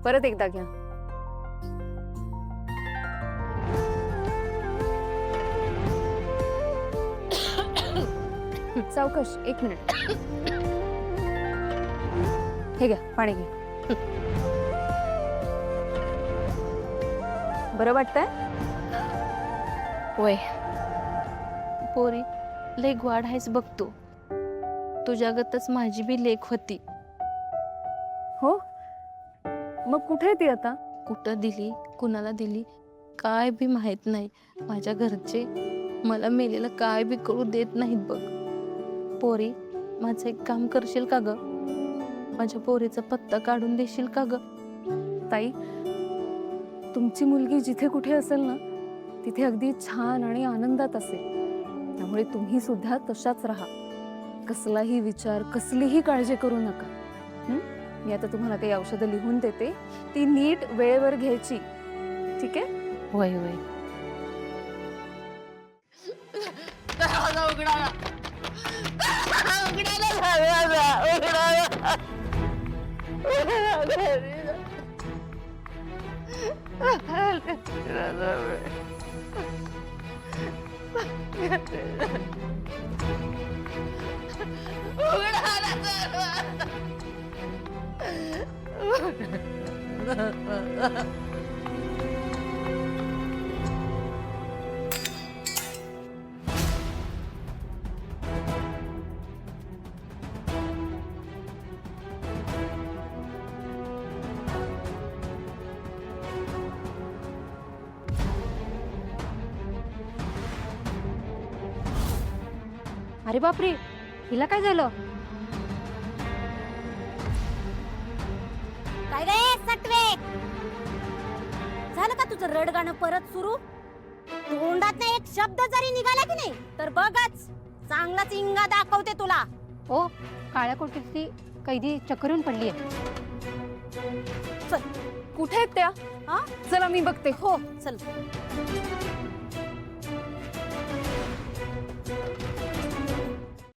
परत एकदा घ्या. सावकाश, 1 मिनिट. हे घ्या, पाणी घ्या. बरं वाटतंय? वय पोरी लय ग्वाड आहेस बघतो. तुझ्यागतच माझी बी लेक होती. हो, मग कुठे आहे ती आता? कुठं दिली, कुणाला दिली काय बी माहित नाही. माझ्या घरचे मला मेलेलं काय बी करू देत नाहीत बघ. पोरी, माझं एक काम करशील का ग? माझ्या पोरीचा पत्ता काढून देशील का ग? ताई, तुमची मुलगी जिथे कुठे असेल ना, तिथे अगदी छान आणि आनंदात असेल. त्यामुळे तुम्ही सुद्धा तशाच राहा. कसलाही विचार, कसलीही काळजी करू नका. मी आता तुम्हाला काही औषधं लिहून देते, ती नीट वेळेवर घ्यायची. ठीक आहे? वय वय अरे बापरे, हिला काय झालं? काय रे सटवे, झालं का तुझं रडगाणं परत सुरू? तोंडात एक शब्द जरी निघाला की नाही तर बघच चांगलाच इंगा दाखवते तुला. ओ, काळ्या कोटीची कैदी चक्करून पडली आहे. चल, कुठे आहेत त्या? हा? चला मी बघते. हो चल.